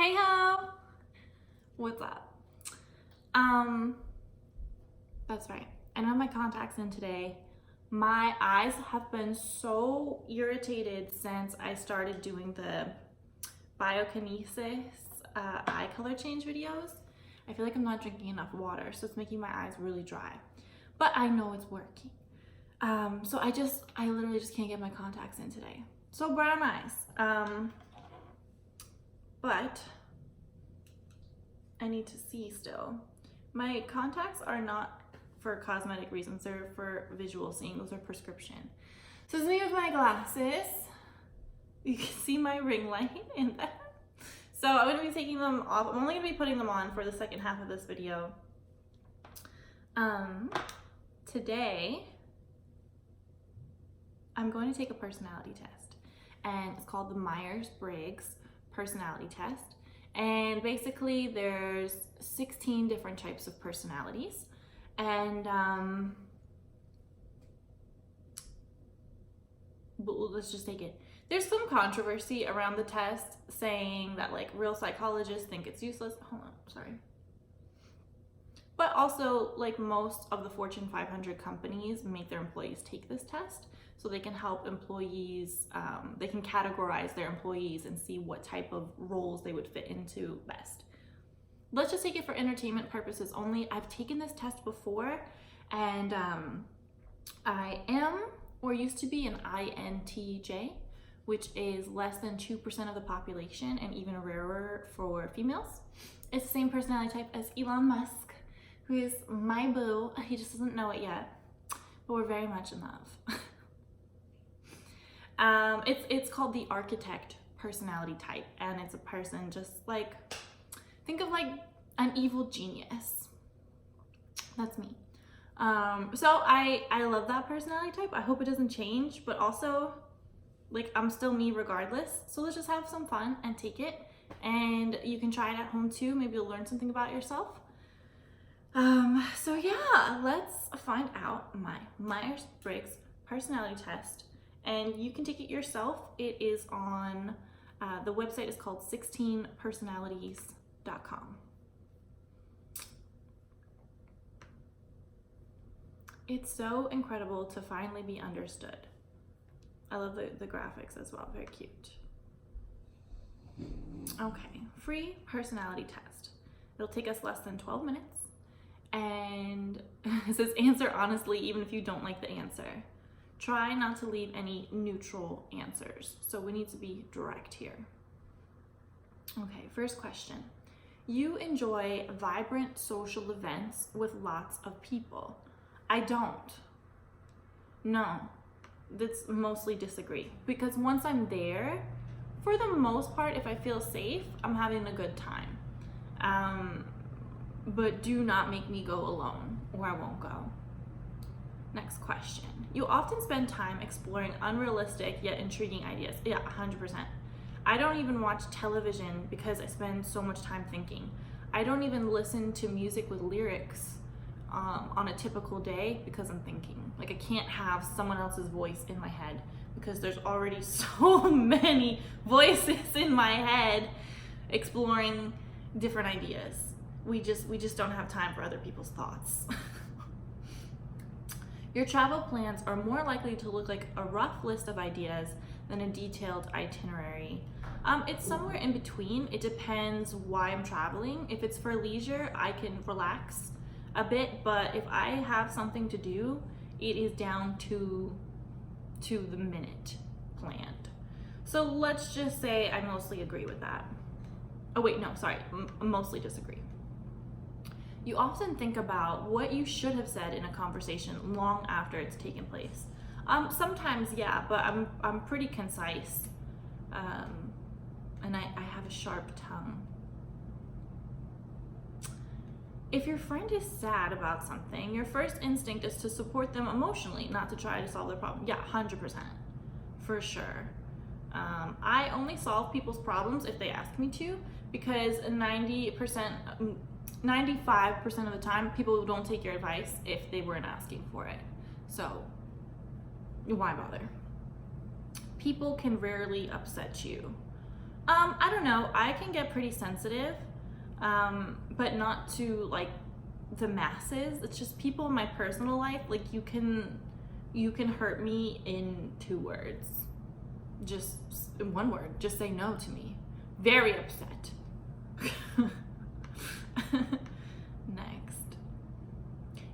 Hey ho! What's up? That's right. I don't have my contacts in today. My eyes have been so irritated since I started doing the biokinesis eye color change videos. I feel like I'm not drinking enough water, so it's making my eyes really dry. But I know it's working. So I literally just can't get my contacts in today. So brown eyes. But I need to see still. My contacts are not for cosmetic reasons, they're for visual seeing. Those are prescription. So this is me with my glasses. You can see my ring light in that. So I'm gonna be taking them off. I'm only gonna be putting them on for the second half of this video. Today, I'm going to take a personality test, and it's called the Myers-Briggs personality test. And basically there's 16 different types of personalities, and let's just take it. There's some controversy around the test saying that like real psychologists think it's useless. Hold on, sorry. But also, like, most of the Fortune 500 companies make their employees take this test so they can help employees, they can categorize their employees and see what type of roles they would fit into best. Let's just take it for entertainment purposes only. I've taken this test before, and I am, or used to be, an INTJ, which is less than 2% of the population and even rarer for females. It's the same personality type as Elon Musk, who is my boo. He just doesn't know it yet, but we're very much in love. It's called the architect personality type, and it's a person just like, think of like an evil genius. That's me. So I love that personality type. I hope it doesn't change, but also like I'm still me regardless. So let's just have some fun and take it, and you can try it at home too. Maybe you'll learn something about yourself. So yeah, let's find out my Myers-Briggs personality test, and you can take it yourself. It is on, the website is called 16personalities.com. It's so incredible to finally be understood. I love the graphics as well, very cute. Okay, free personality test. It'll take us less than 12 minutes. And it says answer honestly even if you don't like the answer. Try not to leave any neutral answers. So we need to be direct here. Okay, first question. You enjoy vibrant social events with lots of people. I don't. No, that's mostly disagree. Because once I'm there, for the most part, if I feel safe, I'm having a good time. But do not make me go alone, or I won't go. Next question. You often spend time exploring unrealistic yet intriguing ideas. Yeah, 100%. I don't even watch television because I spend so much time thinking. I don't even listen to music with lyrics on a typical day because I'm thinking. Like, I can't have someone else's voice in my head because there's already so many voices in my head exploring different ideas. We just don't have time for other people's thoughts. Your travel plans are more likely to look like a rough list of ideas than a detailed itinerary. It's somewhere in between. It depends why I'm traveling. If it's for leisure, I can relax a bit, but if I have something to do, it is down to the minute planned. So let's just say I mostly agree with that. Oh wait, no, sorry, mostly disagree. You often think about what you should have said in a conversation long after it's taken place. Sometimes, yeah, but I'm pretty concise, and I have a sharp tongue. If your friend is sad about something, your first instinct is to support them emotionally, not to try to solve their problem. Yeah, 100%, for sure. I only solve people's problems if they ask me to, because 95% of the time, people don't take your advice if they weren't asking for it. So, why bother? People can rarely upset you. I don't know. I can get pretty sensitive, but not to like the masses. It's just people in my personal life. Like you can hurt me in 2 words. Just in 1 word. Just say no to me. Very upset. Next.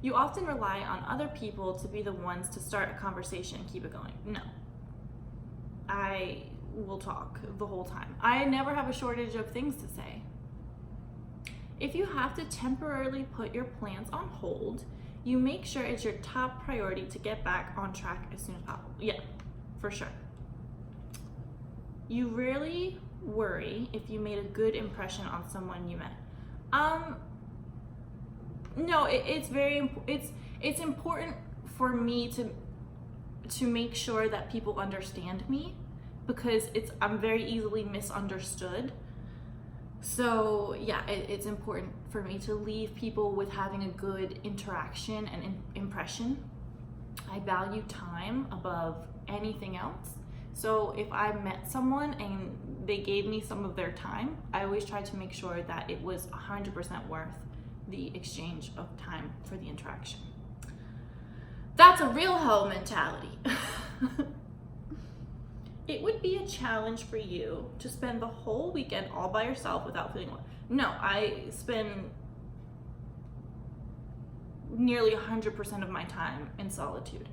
You often rely on other people to be the ones to start a conversation and keep it going. No. I will talk the whole time. I never have a shortage of things to say. If you have to temporarily put your plans on hold, you make sure it's your top priority to get back on track as soon as possible. Yeah, for sure. You rarely worry if you made a good impression on someone you met. No, it's important for me to make sure that people understand me, because I'm very easily misunderstood. So yeah, it's important for me to leave people with having a good interaction and impression. I value time above anything else. So if I met someone and they gave me some of their time, I always try to make sure that it was 100% worth the exchange of time for the interaction. That's a real hoe mentality. It would be a challenge for you to spend the whole weekend all by yourself without feeling alone. No, I spend nearly 100% of my time in solitude.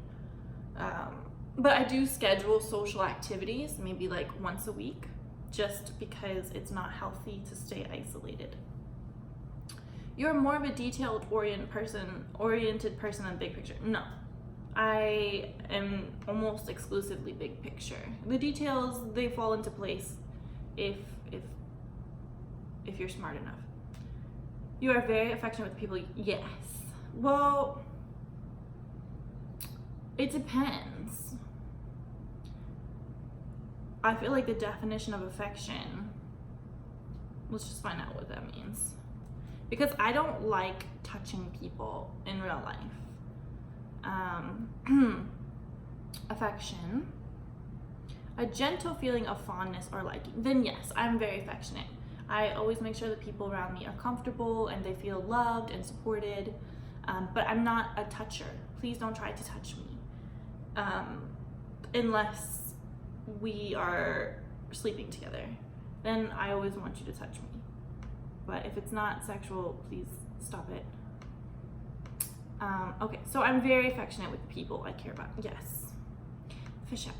But I do schedule social activities, maybe like once a week, just because it's not healthy to stay isolated. You're more of a detailed-oriented person than big picture. No. I am almost exclusively big picture. The details, they fall into place if you're smart enough. You are very affectionate with people. Yes. Well, it depends. I feel like the definition of affection, let's just find out what that means. Because I don't like touching people in real life. Affection, a gentle feeling of fondness or liking. Then yes, I'm very affectionate. I always make sure that people around me are comfortable and they feel loved and supported, but I'm not a toucher. Please don't try to touch me unless we are sleeping together. Then I always want you to touch me, but if it's not sexual, please stop it. Okay, so I'm very affectionate with the people I care about. Yes. Fish out.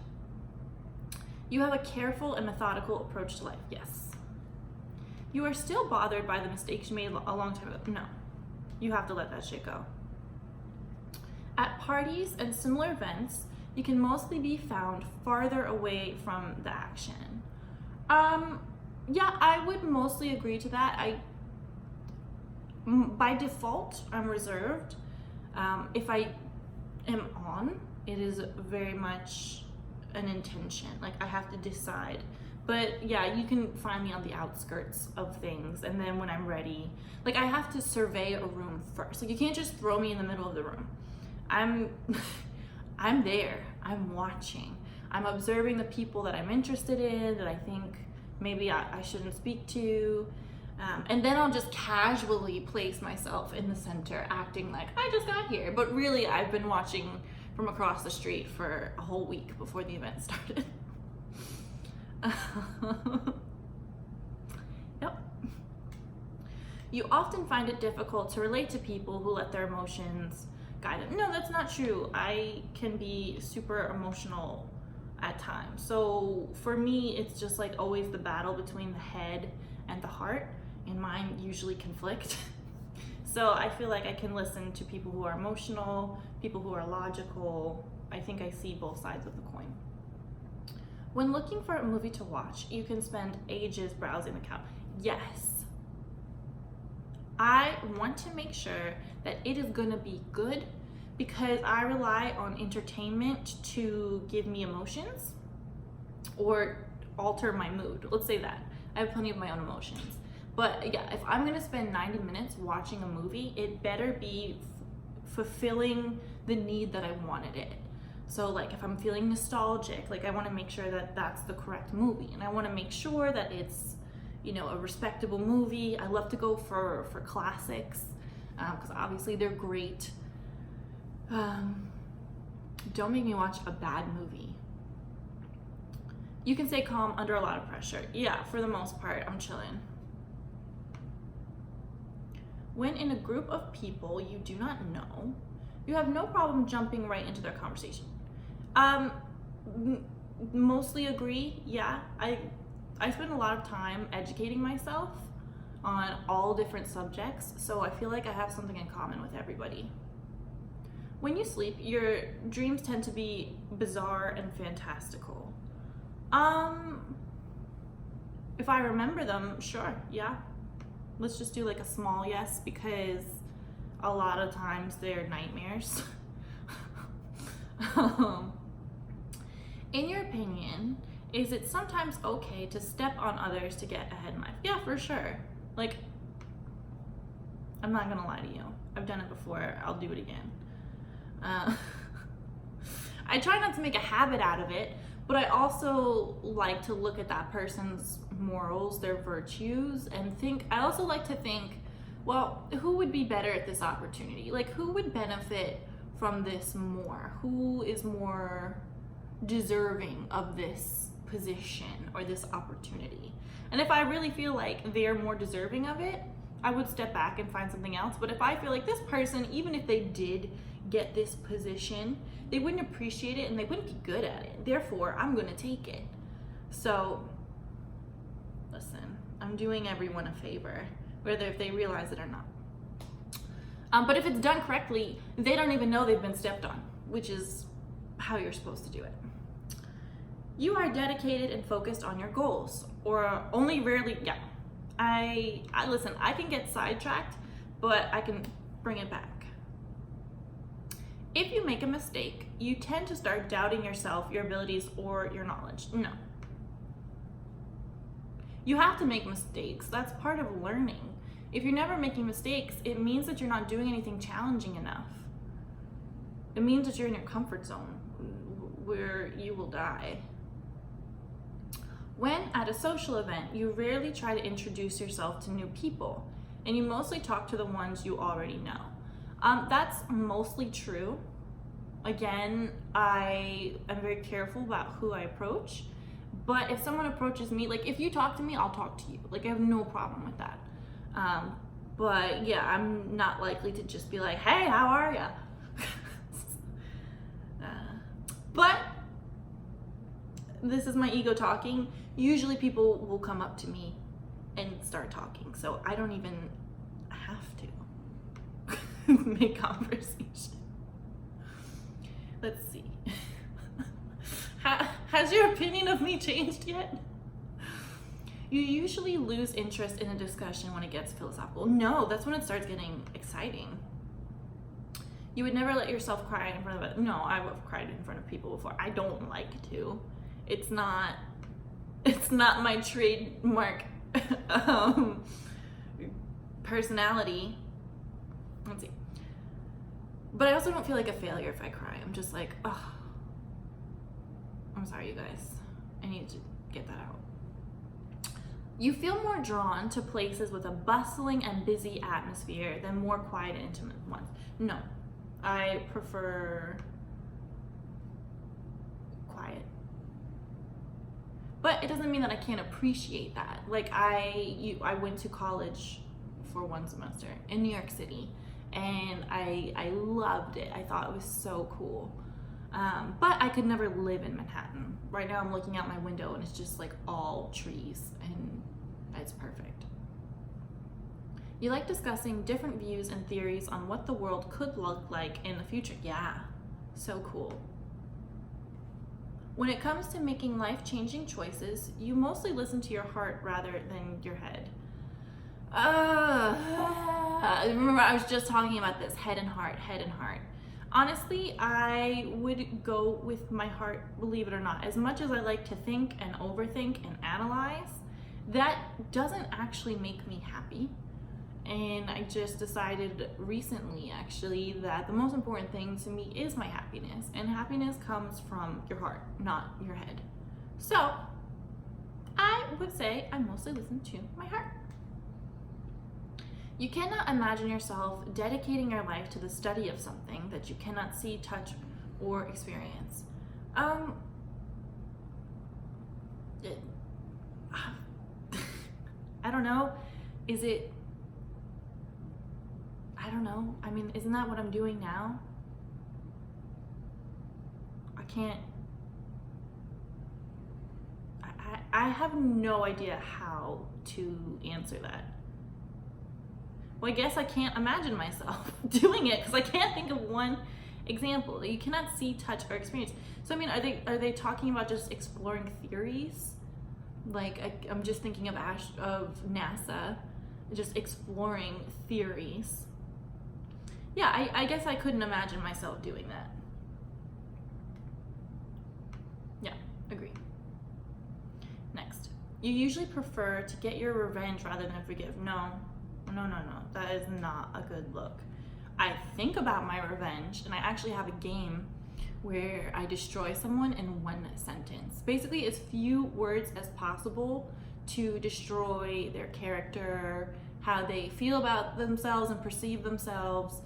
You have a careful and methodical approach to life. Yes. You are still bothered by the mistakes you made a long time ago. No. You have to let that shit go. At parties and similar events, you can mostly be found farther away from the action. Yeah, I would mostly agree to that. By default, I'm reserved. If I am on, it is very much an intention. Like I have to decide. But yeah, you can find me on the outskirts of things, and then when I'm ready, like I have to survey a room first. Like you can't just throw me in the middle of the room. I'm there. I'm watching. I'm observing the people that I'm interested in, that I think maybe I shouldn't speak to. And then I'll just casually place myself in the center, acting like I just got here. But really, I've been watching from across the street for a whole week before the event started. Yep. You often find it difficult to relate to people who let their emotions guide them. No, that's not true. I can be super emotional at times. So for me, it's just like always the battle between the head and the heart. And mine usually conflict. So I feel like I can listen to people who are emotional, people who are logical. I think I see both sides of the coin. When looking for a movie to watch, you can spend ages browsing the couch. Yes. I want to make sure that it is gonna be good, because I rely on entertainment to give me emotions or alter my mood. Let's say that. I have plenty of my own emotions. But yeah, if I'm gonna spend 90 minutes watching a movie, it better be fulfilling the need that I wanted it. So like if I'm feeling nostalgic, like I want to make sure that that's the correct movie, and I want to make sure that it's, you know, a respectable movie. I love to go for classics because obviously they're great. Don't make me watch a bad movie. You can stay calm under a lot of pressure. Yeah, for the most part, I'm chilling. When in a group of people you do not know, you have no problem jumping right into their conversation. Mostly agree. Yeah, I spend a lot of time educating myself on all different subjects, so I feel like I have something in common with everybody. When you sleep, your dreams tend to be bizarre and fantastical. If I remember them, sure, yeah. Let's just do like a small yes, because a lot of times they're nightmares. In your opinion, is it sometimes okay to step on others to get ahead in life? Yeah, for sure. Like, I'm not gonna lie to you. I've done it before. I'll do it again. I try not to make a habit out of it, but I also like to look at that person's morals, their virtues, and I also like to think, well, who would be better at this opportunity? Like, who would benefit from this more? Who is more deserving of this position or this opportunity? And if I really feel like they're more deserving of it, I would step back and find something else. But if I feel like this person, even if they did get this position, they wouldn't appreciate it and they wouldn't be good at it. Therefore, I'm gonna take it. So, listen, I'm doing everyone a favor, whether if they realize it or not. But if it's done correctly, they don't even know they've been stepped on, which is how you're supposed to do it. You are dedicated and focused on your goals, or only rarely, yeah. I listen, I can get sidetracked, but I can bring it back. If you make a mistake, you tend to start doubting yourself, your abilities, or your knowledge. No. You have to make mistakes. That's part of learning. If you're never making mistakes, it means that you're not doing anything challenging enough. It means that you're in your comfort zone where you will die. When at a social event, you rarely try to introduce yourself to new people, and you mostly talk to the ones you already know. That's mostly true. Again, I am very careful about who I approach, but if someone approaches me, like if you talk to me, I'll talk to you. Like I have no problem with that. But yeah, I'm not likely to just be like, hey, how are ya? But this is my ego talking. Usually people will come up to me and start talking, so I don't even have to make conversation. Let's see. Has your opinion of me changed yet? You usually lose interest in a discussion when it gets philosophical. No, that's when it starts getting exciting. You would never let yourself cry in front of it. No, I've cried in front of people before. I don't like to. It's not my trademark personality. Let's see. But I also don't feel like a failure if I cry. I'm just like, oh, I'm sorry, you guys. I need to get that out. You feel more drawn to places with a bustling and busy atmosphere than more quiet and intimate ones. No, I prefer quiet. But it doesn't mean that I can't appreciate that. Like I went to college for one semester in New York City, and I loved it. I thought it was so cool. But I could never live in Manhattan. Right now I'm looking out my window and it's just like all trees, and it's perfect. You like discussing different views and theories on what the world could look like in the future. Yeah, so cool. When it comes to making life-changing choices, you mostly listen to your heart rather than your head. Remember, I was just talking about this, head and heart, head and heart. Honestly, I would go with my heart, believe it or not. As much as I like to think and overthink and analyze, that doesn't actually make me happy. And I just decided recently, actually, that the most important thing to me is my happiness. And happiness comes from your heart, not your head. So I would say I mostly listen to my heart. You cannot imagine yourself dedicating your life to the study of something that you cannot see, touch, or experience. I don't know. I don't know. I mean, isn't that what I'm doing now? I have no idea how to answer that. Well, I guess I can't imagine myself doing it because I can't think of one example. You cannot see, touch, or experience. So I mean, are they talking about just exploring theories? Like I'm just thinking of NASA, just exploring theories. Yeah, I guess I couldn't imagine myself doing that. Yeah, agree. Next, you usually prefer to get your revenge rather than forgive. No, that is not a good look. I think about my revenge, and I actually have a game where I destroy someone in one sentence. Basically, as few words as possible to destroy their character, how they feel about themselves and perceive themselves.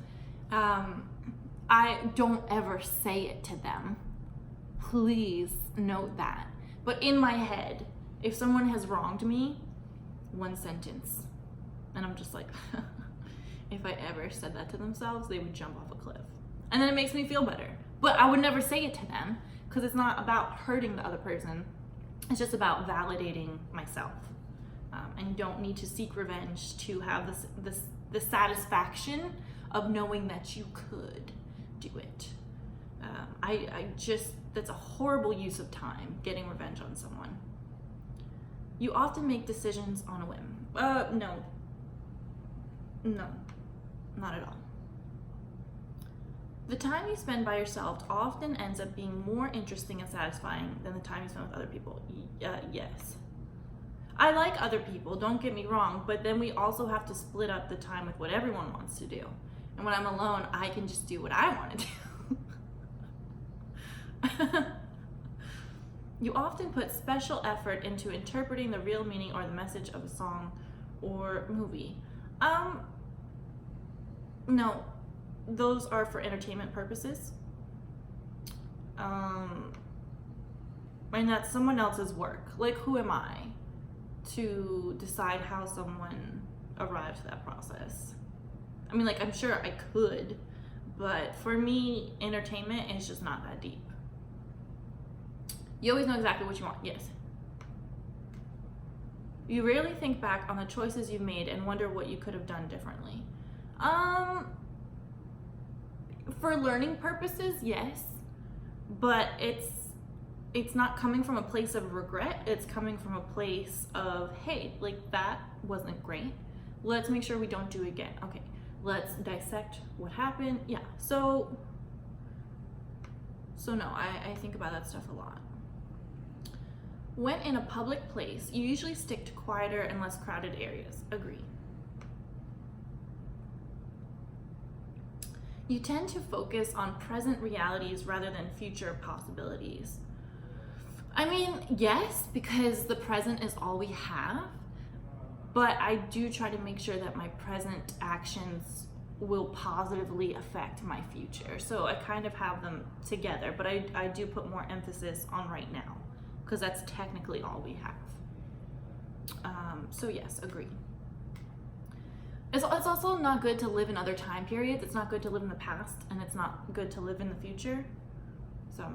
I don't ever say it to them. Please note that. But in my head, if someone has wronged me, one sentence. And I'm just like, if I ever said that to themselves, they would jump off a cliff. And then it makes me feel better. But I would never say it to them because it's not about hurting the other person. It's just about validating myself. And you don't need to seek revenge to have the satisfaction of knowing that you could do it. That's a horrible use of time, getting revenge on someone. You often make decisions on a whim. No, not at all. The time you spend by yourself often ends up being more interesting and satisfying than the time you spend with other people. Yes. I like other people, don't get me wrong, but then we also have to split up the time with what everyone wants to do. And when I'm alone, I can just do what I want to do. You often put special effort into interpreting the real meaning or the message of a song or movie. No, those are for entertainment purposes. And that's someone else's work. Like, who am I to decide how someone arrives at that process? I mean, like, I'm sure I could, but for me, entertainment is just not that deep. You always know exactly what you want. Yes. You rarely think back on the choices you've made and wonder what you could have done differently. For learning purposes, yes, but it's not coming from a place of regret. It's coming from a place of, hey, like, that wasn't great. Let's make sure we don't do it again. Okay, let's dissect what happened. Yeah, so no, I think about that stuff a lot. When in a public place, you usually stick to quieter and less crowded areas. Agree. You tend to focus on present realities rather than future possibilities. I mean, yes, because the present is all we have, but I do try to make sure that my present actions will positively affect my future. So I kind of have them together, but I do put more emphasis on right now, because that's technically all we have. So yes, agree. It's also not good to live in other time periods. It's not good to live in the past, and it's not good to live in the future. So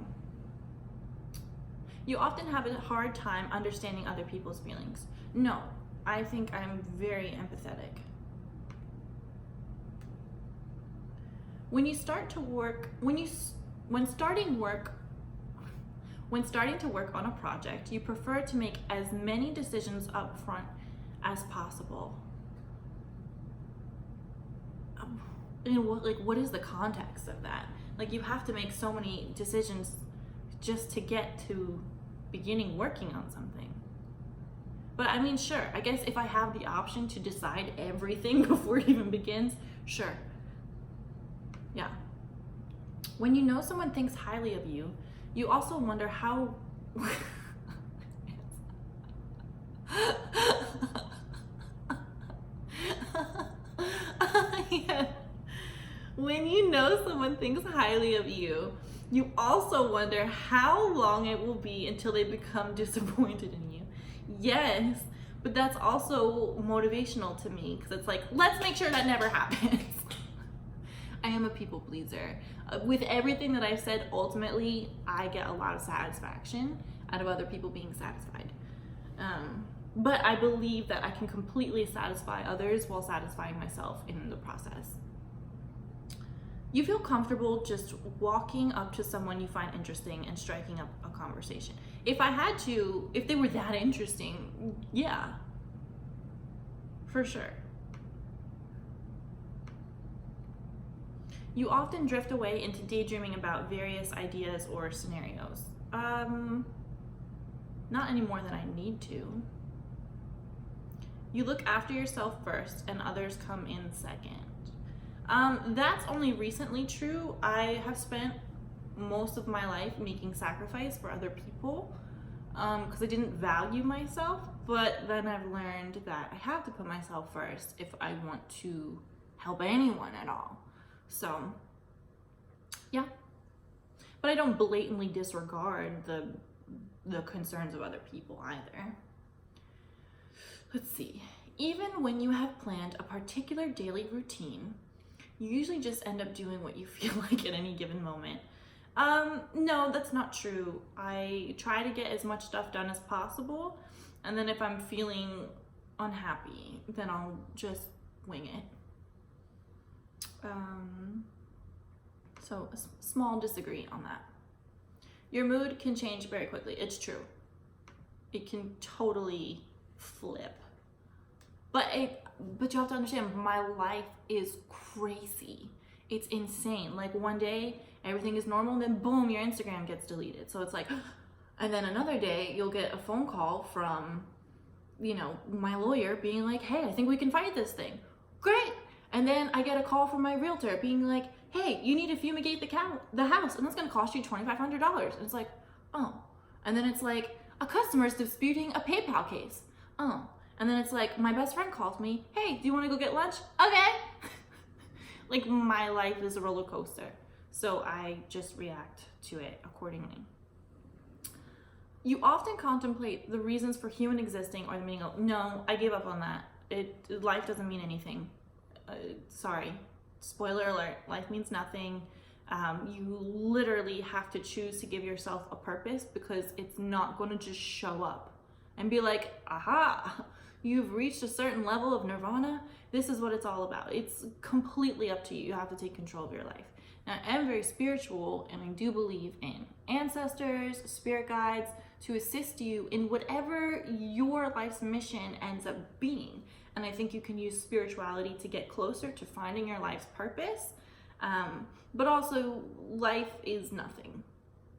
you often have a hard time understanding other people's feelings. No, I think I'm very empathetic. When starting to work on a project, you prefer to make as many decisions up front as possible. What is the context of that? Like, you have to make so many decisions just to get to beginning working on something. But I mean, sure, I guess if I have the option to decide everything before it even begins, sure. Yeah. When you know someone thinks highly of you, you also wonder how yeah. When you know someone thinks highly of you, you also wonder how long it will be until they become disappointed in you. Yes, but that's also motivational to me because it's like, let's make sure that never happens. I am a people pleaser. With everything that I've said, ultimately, I get a lot of satisfaction out of other people being satisfied. But I believe that I can completely satisfy others while satisfying myself in the process. You feel comfortable just walking up to someone you find interesting and striking up a conversation. If I had to, if they were that interesting, yeah, for sure. You often drift away into daydreaming about various ideas or scenarios. Not any more than I need to. You look after yourself first and others come in second. That's only recently true. I have spent most of my life making sacrifice for other people because I didn't value myself, but then I've learned that I have to put myself first if I want to help anyone at all. So, yeah. But I don't blatantly disregard the concerns of other people either. Let's see. Even when you have planned a particular daily routine, you usually just end up doing what you feel like at any given moment. No, that's not true. I try to get as much stuff done as possible, and then if I'm feeling unhappy, then I'll just wing it. So a small disagree on that. Your mood can change very quickly. It's true. It can totally flip. But you have to understand, my life is crazy. It's insane. Like one day, everything is normal, and then boom, your Instagram gets deleted. So it's like, and then another day, you'll get a phone call from, my lawyer being like, hey, I think we can fight this thing. Great. And then I get a call from my realtor being like, hey, you need to fumigate the house, and that's gonna cost you $2,500. And it's like, oh. And then it's like, a customer is disputing a PayPal case. Oh. And then it's like, my best friend calls me, hey, do you wanna go get lunch? Okay. Like, my life is a roller coaster. So I just react to it accordingly. You often contemplate the reasons for human existing or the meaning of, no, I gave up on that. Life doesn't mean anything. Sorry, spoiler alert, life means nothing. You literally have to choose to give yourself a purpose, because it's not going to just show up and be like, aha, you've reached a certain level of nirvana. This is what it's all about. It's completely up to you. You have to take control of your life. Now, I am very spiritual, and I do believe in ancestors, spirit guides, to assist you in whatever your life's mission ends up being. And I think you can use spirituality to get closer to finding your life's purpose. But also, life is nothing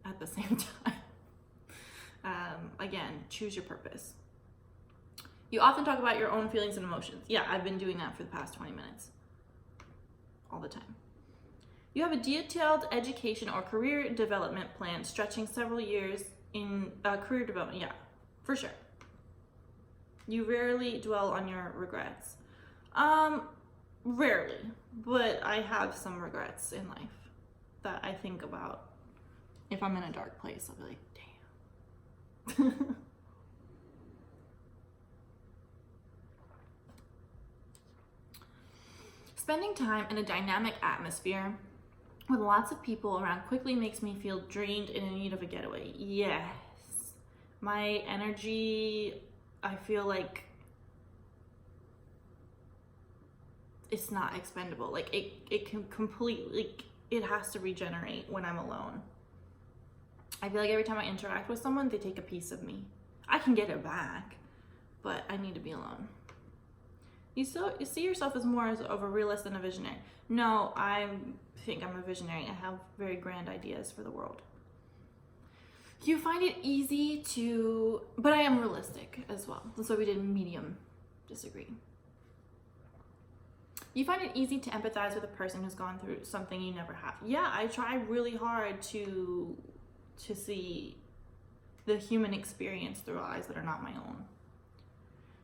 at the same time. Again, choose your purpose. You often talk about your own feelings and emotions. Yeah, I've been doing that for the past 20 minutes. All the time. You have a detailed education or career development plan stretching several years in career development. Yeah, for sure. You rarely dwell on your regrets. Rarely, but I have some regrets in life that I think about. If I'm in a dark place, I'll be like, damn. Spending time in a dynamic atmosphere with lots of people around quickly makes me feel drained and in need of a getaway. Yes. My energy, I feel like it's not expendable. Like it can completely, it has to regenerate when I'm alone. I feel like every time I interact with someone, they take a piece of me. I can get it back, but I need to be alone. You see yourself as more of a realist than a visionary. No, I think I'm a visionary. I have very grand ideas for the world. You find it easy to, but I am realistic as well. That's why we did medium disagree. You find it easy to empathize with a person who's gone through something you never have. Yeah, I try really hard to see the human experience through eyes that are not my own.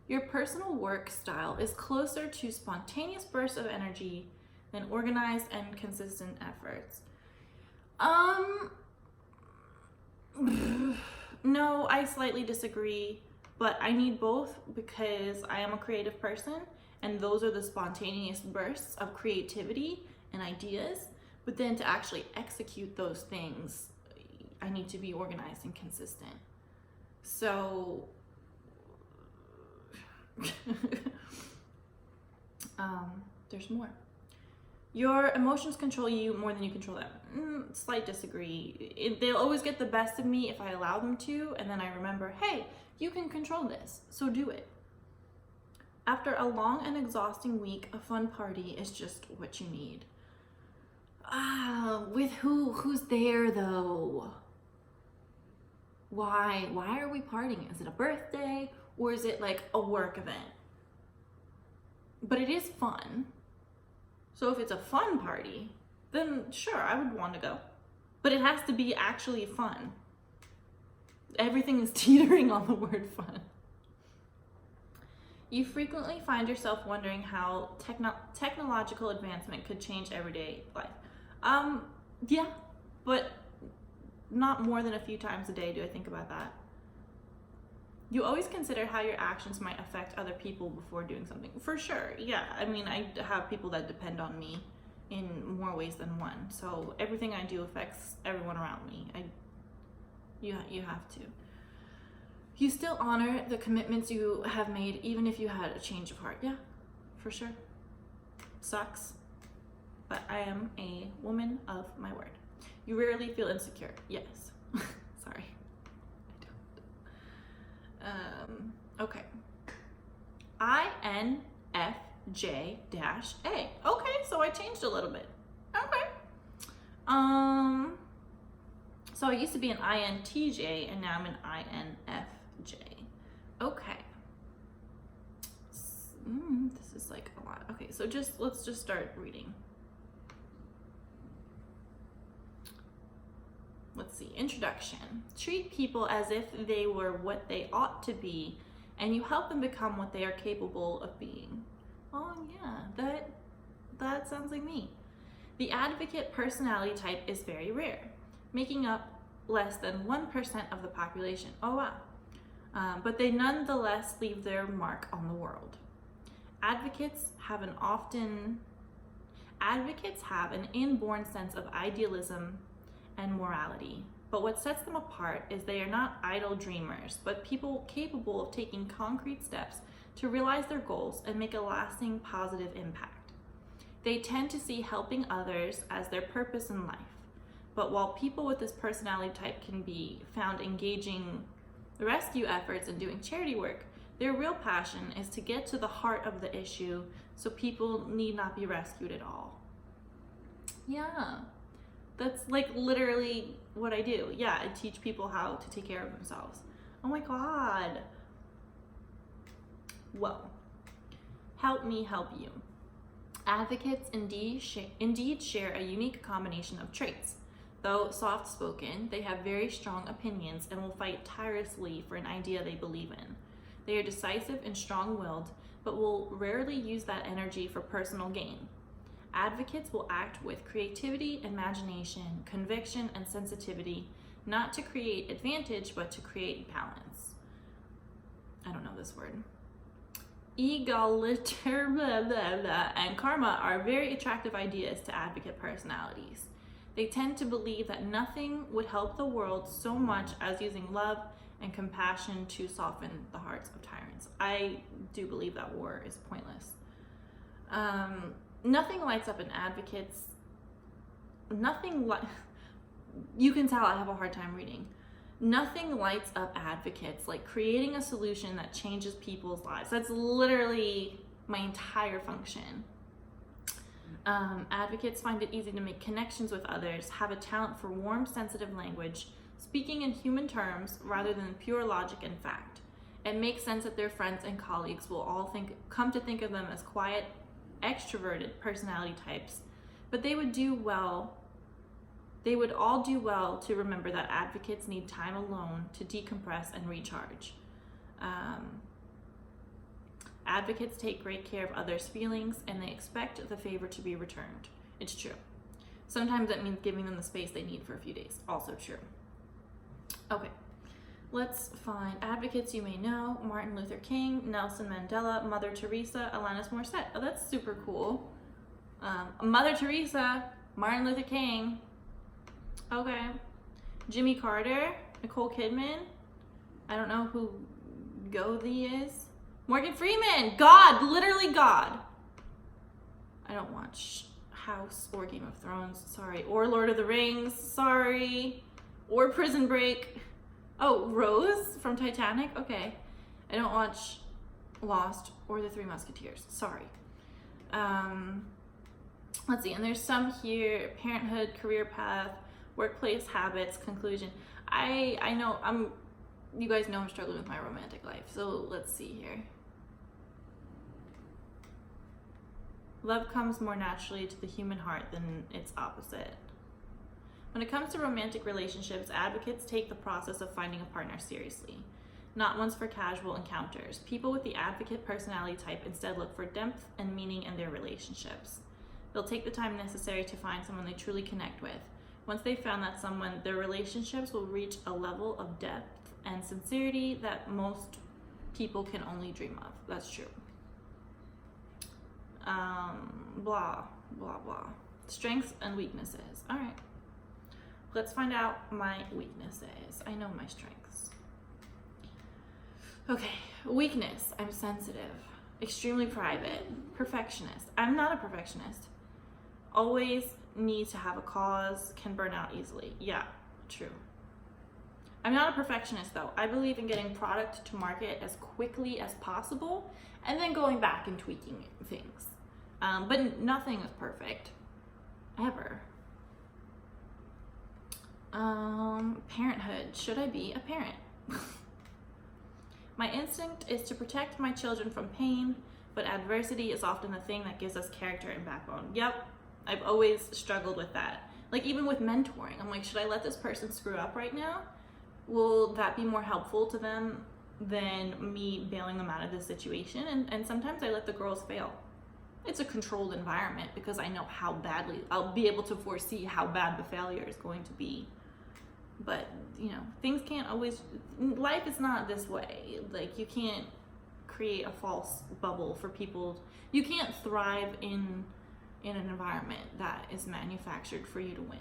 Your personal work style is closer to spontaneous bursts of energy than organized and consistent efforts. No, I slightly disagree, but I need both because I am a creative person and those are the spontaneous bursts of creativity and ideas. But then to actually execute those things, I need to be organized and consistent. So, there's more. Your emotions control you more than you control them. Slight disagree. They'll always get the best of me if I allow them to, and then I remember, hey, you can control this, so do it. After a long and exhausting week, a fun party is just what you need. With who? Who's there though? Why? Why are we partying? Is it a birthday or is it like a work event? But it is fun. So if it's a fun party, then sure, I would want to go. But it has to be actually fun. Everything is teetering on the word fun. You frequently find yourself wondering how technological advancement could change everyday life. Yeah, but not more than a few times a day do I think about that. You always consider how your actions might affect other people before doing something. For sure, yeah. I mean, I have people that depend on me in more ways than one. So everything I do affects everyone around me. You have to. You still honor the commitments you have made, even if you had a change of heart. Yeah, for sure. Sucks, but I am a woman of my word. You rarely feel insecure. Yes. Sorry. Okay. INFJ-A. Okay, so I changed a little bit. Okay. So I used to be an INTJ and now I'm an INFJ. Okay. This is like a lot. Okay, so let's just start reading. Let's see, introduction. Treat people as if they were what they ought to be, and you help them become what they are capable of being. Oh yeah, that sounds like me. The advocate personality type is very rare, making up less than 1% of the population. Oh wow. But they nonetheless leave their mark on the world. Advocates have an inborn sense of idealism and morality, but what sets them apart is they are not idle dreamers, but people capable of taking concrete steps to realize their goals and make a lasting positive impact. They tend to see helping others as their purpose in life, but while people with this personality type can be found engaging rescue efforts and doing charity work, their real passion is to get to the heart of the issue so people need not be rescued at all. Yeah. That's like literally what I do. Yeah, I teach people how to take care of themselves. Oh my God. Well, help me help you. Advocates indeed share a unique combination of traits. Though soft-spoken, they have very strong opinions and will fight tirelessly for an idea they believe in. They are decisive and strong-willed, but will rarely use that energy for personal gain. Advocates will act with creativity, imagination, conviction, and sensitivity, not to create advantage, but to create balance. I don't know this word. Egaliter blah, blah, blah, and karma are very attractive ideas to advocate personalities. They tend to believe that nothing would help the world so much as using love and compassion to soften the hearts of tyrants. I do believe that war is pointless. Nothing lights up an advocate's, you can tell I have a hard time reading. Nothing lights up advocates like creating a solution that changes people's lives. That's literally my entire function. Advocates find it easy to make connections with others, have a talent for warm, sensitive language, speaking in human terms rather than pure logic and fact. It makes sense that their friends and colleagues will all come to think of them as quiet, extroverted personality types, but they would all do well to remember that advocates need time alone to decompress and recharge. Advocates take great care of others' feelings and they expect the favor to be returned. It's true. Sometimes that means giving them the space they need for a few days. Also true. Okay, let's find advocates you may know. Martin Luther King, Nelson Mandela, Mother Teresa, Alanis Morissette. Oh, that's super cool. Mother Teresa, Martin Luther King. Okay. Jimmy Carter, Nicole Kidman. I don't know who Gothi is. Morgan Freeman. God, literally God. I don't watch House or Game of Thrones, sorry. Or Lord of the Rings, sorry. Or Prison Break. Oh, Rose from Titanic, okay. I don't watch Lost or The Three Musketeers, sorry. Let's see, and there's some here, parenthood, career path, workplace habits, conclusion. I know, you guys know I'm struggling with my romantic life, so let's see here. Love comes more naturally to the human heart than its opposite. When it comes to romantic relationships, advocates take the process of finding a partner seriously, not ones for casual encounters. People with the advocate personality type instead look for depth and meaning in their relationships. They'll take the time necessary to find someone they truly connect with. Once they've found that someone, their relationships will reach a level of depth and sincerity that most people can only dream of. That's true. Blah, blah, blah. Strengths and weaknesses. All right. Let's find out my weaknesses. I know my strengths. Okay, weakness. I'm sensitive, extremely private, perfectionist. I'm not a perfectionist. Always need to have a cause, can burn out easily. Yeah, true. I'm not a perfectionist though. I believe in getting product to market as quickly as possible and then going back and tweaking things. But nothing is perfect, ever. Parenthood. Should I be a parent? My instinct is to protect my children from pain, but adversity is often the thing that gives us character and backbone. Yep, I've always struggled with that. Like even with mentoring, I'm like, should I let this person screw up right now? Will that be more helpful to them than me bailing them out of this situation? And sometimes I let the girls fail. It's a controlled environment because I know how badly, I'll be able to foresee how bad the failure is going to be. But, you know, things can't always, life is not this way. Like, you can't create a false bubble for people. You can't thrive in an environment that is manufactured for you to win.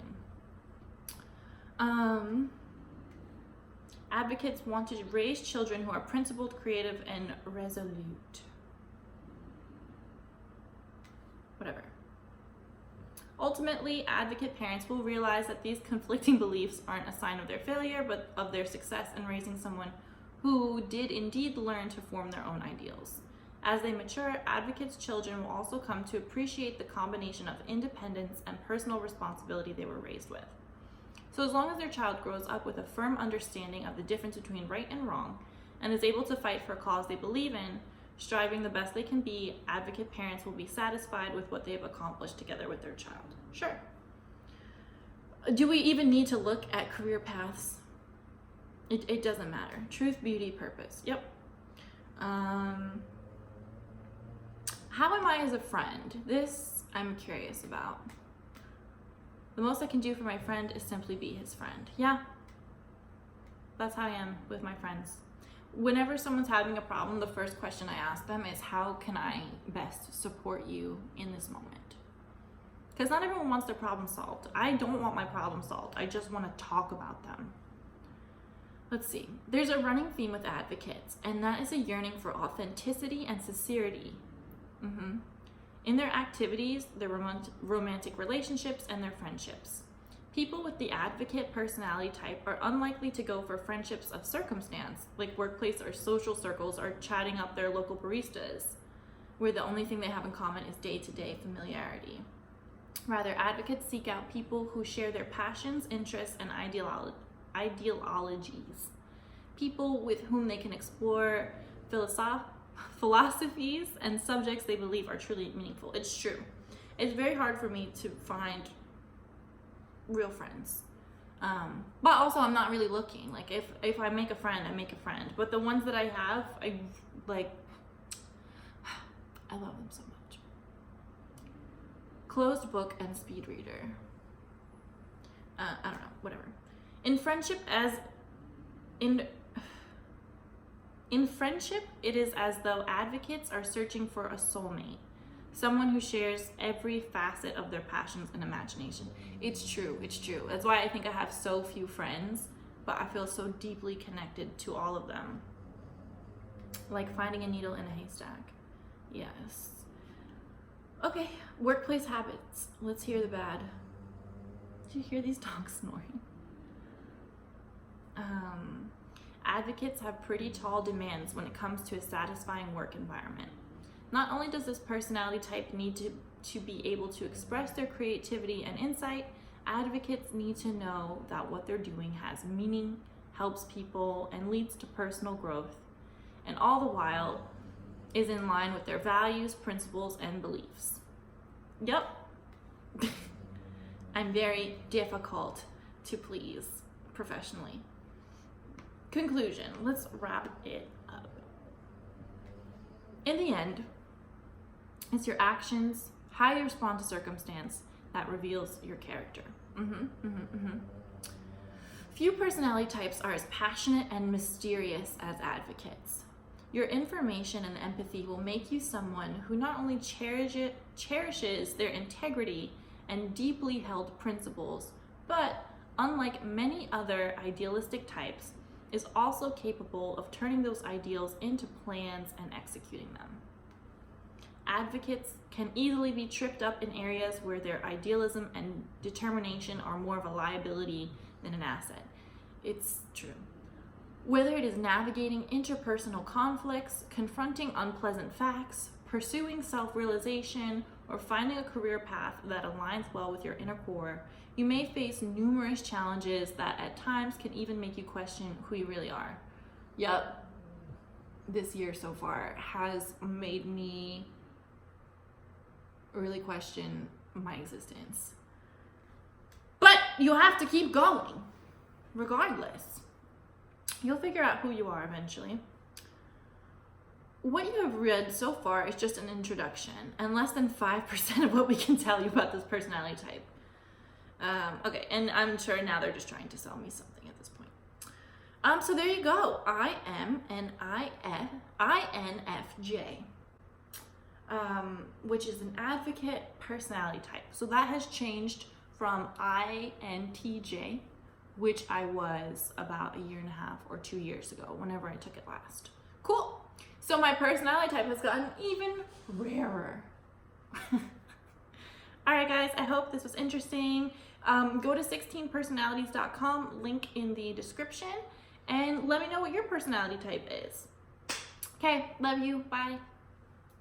Advocates want to raise children who are principled, creative, and resolute. Whatever. Ultimately, advocate parents will realize that these conflicting beliefs aren't a sign of their failure, but of their success in raising someone who did indeed learn to form their own ideals. As they mature, advocates' children will also come to appreciate the combination of independence and personal responsibility they were raised with. So as long as their child grows up with a firm understanding of the difference between right and wrong, and is able to fight for a cause they believe in, striving the best they can be, advocate parents will be satisfied with what they've accomplished together with their child. Sure. Do we even need to look at career paths? It doesn't matter. Truth, beauty, purpose. Yep. How am I as a friend? This I'm curious about. The most I can do for my friend is simply be his friend. Yeah. That's how I am with my friends. Whenever someone's having a problem, the first question I ask them is, how can I best support you in this moment? Because not everyone wants their problem solved. I don't want my problem solved. I just want to talk about them. Let's see. There's a running theme with advocates, and that is a yearning for authenticity and sincerity. In their activities, their romantic relationships, and their friendships. People with the advocate personality type are unlikely to go for friendships of circumstance, like workplace or social circles, or chatting up their local baristas, where the only thing they have in common is day-to-day familiarity. Rather, advocates seek out people who share their passions, interests, and ideologies, people with whom they can explore philosophies and subjects they believe are truly meaningful. It's true. It's very hard for me to find real friends. But also I'm not really looking. Like if I make a friend, I make a friend. But the ones that I have, I love them so much. Closed book and speed reader. I don't know, whatever. In friendship, it is as though advocates are searching for a soulmate, someone who shares every facet of their passions and imagination. It's true. That's why I think I have so few friends, but I feel so deeply connected to all of them. Like finding a needle in a haystack. Yes. Okay, workplace habits. Let's hear the bad. Did you hear these dogs snoring? Advocates have pretty tall demands when it comes to a satisfying work environment. Not only does this personality type need to be able to express their creativity and insight, advocates need to know that what they're doing has meaning, helps people, and leads to personal growth, and all the while is in line with their values, principles, and beliefs. Yep. I'm very difficult to please professionally. Conclusion. Let's wrap it up. In the end, it's your actions, how you respond to circumstance, that reveals your character. Few personality types are as passionate and mysterious as advocates. Your information and empathy will make you someone who not only cherishes their integrity and deeply held principles, but unlike many other idealistic types, is also capable of turning those ideals into plans and executing them. Advocates can easily be tripped up in areas where their idealism and determination are more of a liability than an asset. It's true. Whether it is navigating interpersonal conflicts, confronting unpleasant facts, pursuing self-realization, or finding a career path that aligns well with your inner core, you may face numerous challenges that at times can even make you question who you really are. Yep, this year so far has made me really question my existence. But you have to keep going, regardless. You'll figure out who you are eventually. What you have read so far is just an introduction and less than 5% of what we can tell you about this personality type. Okay, and I'm sure now they're just trying to sell me something at this point. So there you go. I am an INFJ, which is an advocate personality type. So that has changed from INTJ, which I was about a year and a half or 2 years ago, whenever I took it last. Cool. So my personality type has gotten even rarer. All right, guys, I hope this was interesting. Go to 16personalities.com, link in the description, and let me know what your personality type is. Okay, love you. Bye.